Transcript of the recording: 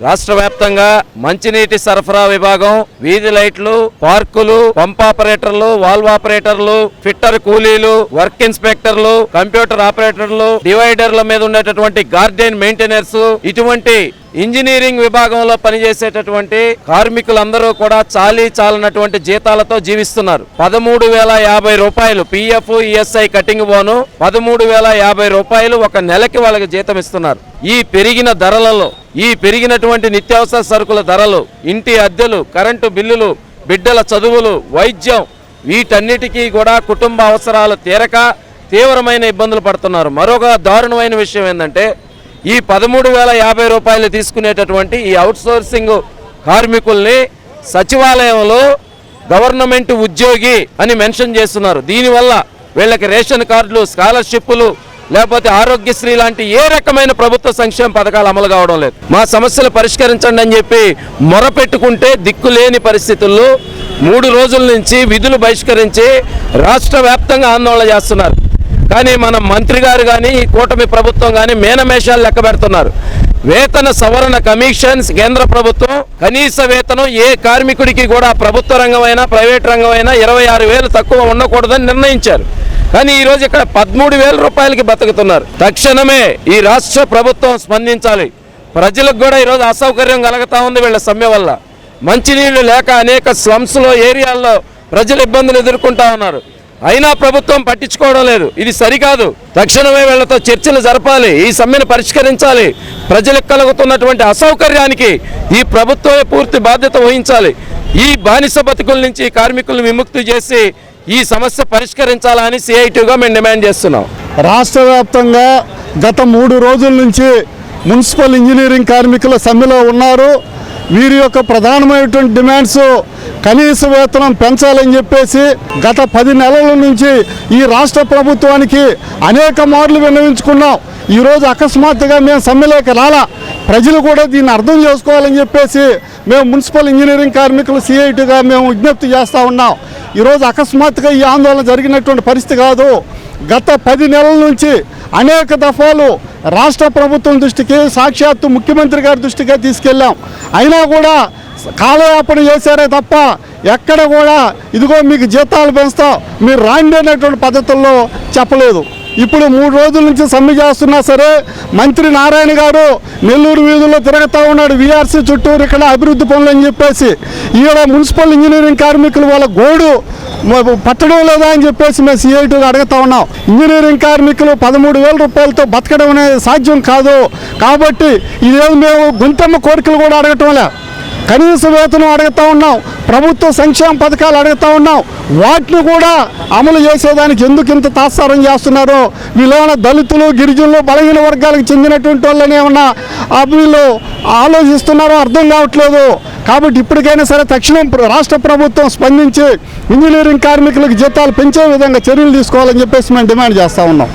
రాష్ట్ర వ్యాప్తంగా మంచినీటి సరఫరా విభాగం, వీధి లైట్లు, పార్కులు, పంప్ ఆపరేటర్లు, వాల్వ్ ఆపరేటర్లు, ఫిట్టర్ కూలీలు, వర్క్ ఇన్స్పెక్టర్లు, కంప్యూటర్ ఆపరేటర్లు, డివైడర్ల మీద ఉండేటటువంటి గార్డెన్ మెయింటెనర్స్, ఇటువంటి ఇంజనీరింగ్ విభాగంలో పనిచేసేటటువంటి కార్మికులందరూ కూడా చాలనటువంటి జీతాలతో జీవిస్తున్నారు. 13,050 రూపాయలు పిఎఫ్ ఈఎస్ఐ కటింగ్ బోను, 13,050 రూపాయలు ఒక నెలకి వాళ్ళకి జీతం ఇస్తున్నారు. ఈ పెరిగిన ధరలలో, ఈ పెరిగినటువంటి నిత్యావసర సరుకుల ధరలు, ఇంటి అద్దెలు, కరెంటు బిల్లులు, బిడ్డల చదువులు, వైద్యం, వీటన్నిటికీ కూడా కుటుంబ అవసరాలు తీరక తీవ్రమైన ఇబ్బందులు పడుతున్నారు. మరొక దారుణమైన విషయం ఏంటంటే, ఈ 13,050 రూపాయలు తీసుకునేటటువంటి ఈ అవుట్సోర్సింగ్ కార్మికుల్ని సచివాలయంలో గవర్నమెంట్ ఉద్యోగి అని మెన్షన్ చేస్తున్నారు. దీనివల్ల వీళ్ళకి రేషన్ కార్డులు, స్కాలర్షిప్లు, లేకపోతే ఆరోగ్యశ్రీ లాంటి ఏ రకమైన ప్రభుత్వ సంక్షేమ పథకాలు అమలు కావడం లేదు. మా సమస్యలు పరిష్కరించండి అని చెప్పి మొరపెట్టుకుంటే దిక్కులేని పరిస్థితుల్లో 3 రోజుల నుంచి విధులు బహిష్కరించి రాష్ట్ర వ్యాప్తంగా ఆందోళన చేస్తున్నారు. కానీ మన మంత్రి గారు కానీ, ఈ కూటమి ప్రభుత్వం కానీ మేనమేషాలు లెక్క పెడుతున్నారు. వేతన సవరణ కమిషన్స్ కేంద్ర ప్రభుత్వం కనీస వేతనం ఏ కార్మికుడికి కూడా ప్రభుత్వ రంగమైనా ప్రైవేట్ రంగమైనా 26,000 తక్కువ ఉండకూడదని నిర్ణయించారు. కానీ ఈరోజు ఇక్కడ 13,000 రూపాయలకి బతుకుతున్నారు. తక్షణమే ఈ రాష్ట్ర ప్రభుత్వం స్పందించాలి. ప్రజలకు కూడా ఈరోజు అసౌకర్యం కలుగుతా ఉంది వీళ్ళ సమ్మె వల్ల. మంచినీళ్లు లేక అనేక స్లమ్స్లో, ఏరియాల్లో ప్రజలు ఇబ్బందులు ఎదుర్కొంటా ఉన్నారు. అయినా ప్రభుత్వం పట్టించుకోవడం లేదు. ఇది సరికాదు. తక్షణమే వీళ్లతో చర్చలు జరపాలి, ఈ సమ్మెను పరిష్కరించాలి. ప్రజలకు కలుగుతున్నటువంటి అసౌకర్యానికి ఈ ప్రభుత్వమే పూర్తి బాధ్యత వహించాలి. ఈ బానిస బతుకుల నుంచి కార్మికులను విముక్తి చేసి ఈ సమస్య పరిష్కరించాలని సిఐటిగా మేము డిమాండ్ చేస్తున్నాం. రాష్ట్ర వ్యాప్తంగా గత 3 రోజుల నుంచి మున్సిపల్ ఇంజనీరింగ్ కార్మికుల సమ్మెలో ఉన్నారు. వీరి యొక్క ప్రధానమైనటువంటి డిమాండ్స్ కనీస వేతనం పెంచాలని చెప్పేసి గత 10 నెలల నుంచి ఈ రాష్ట్ర ప్రభుత్వానికి అనేక మార్లు విన్నవించుకున్నాం. ఈరోజు అకస్మాత్తుగా మేము సమ్మెలోకి రాలా. ప్రజలు కూడా దీన్ని అర్థం చేసుకోవాలని చెప్పేసి మేము మున్సిపల్ ఇంజనీరింగ్ కార్మికులు సిఐటిగా మేము విజ్ఞప్తి చేస్తూ ఉన్నాం. ఈరోజు అకస్మాత్తుగా ఈ ఆందోళన జరిగినటువంటి పరిస్థితి కాదు. గత 10 నెలల నుంచి అనేక దఫాలు రాష్ట్ర ప్రభుత్వం దృష్టికి, సాక్షాత్తు ముఖ్యమంత్రి గారి దృష్టిగా తీసుకెళ్ళాం. అయినా కూడా కాలయాపన చేశారే తప్ప ఎక్కడ కూడా ఇదిగో మీకు జీతాలు పెంచుతాం, మీరు రాండి అనేటువంటి పద్ధతుల్లో చెప్పలేదు. ఇప్పుడు 3 రోజుల నుంచి సమ్మె చేస్తున్నా సరే మంత్రి నారాయణ గారు నెల్లూరు వీధుల్లో తిరుగుతూ ఉన్నాడు. వీఆర్సీ చుట్టూరు ఇక్కడ అభివృద్ధి పనులు అని చెప్పేసి ఈడ మున్సిపల్ ఇంజనీరింగ్ కార్మికులు వాళ్ళ గోడు పట్టడం లేదా అని చెప్పేసి మేము సిఐటిగా అడుగుతా ఉన్నాం. ఇంజనీరింగ్ కార్మికులు 13,000 రూపాయలతో బతకడం అనేది సాధ్యం కాదు. కాబట్టి ఇదేదో మేము గుంతమ్మ కోరికలు కూడా అడగటం లే, కనీస వేతనం అడుగుతూ ఉన్నాం, ప్రభుత్వ సంక్షేమ పథకాలు అడుగుతూ ఉన్నాం. వాటిని కూడా అమలు చేసేదానికి ఎందుకు ఇంత తాత్సారం చేస్తున్నారో, వీళ్ళేమన్నా దళితులు, గిరిజనులు, బలహీన వర్గాలకు చెందినటువంటి వాళ్ళని ఏమన్నా వీళ్ళు ఆలోచిస్తున్నారో అర్థం కావట్లేదు. కాబట్టి ఇప్పటికైనా సరే తక్షణం రాష్ట్ర ప్రభుత్వం స్పందించి ఇంజనీరింగ్ కార్మికులకు జీతాలు పెంచే విధంగా చర్యలు తీసుకోవాలని చెప్పేసి మేము డిమాండ్ చేస్తూ ఉన్నాం.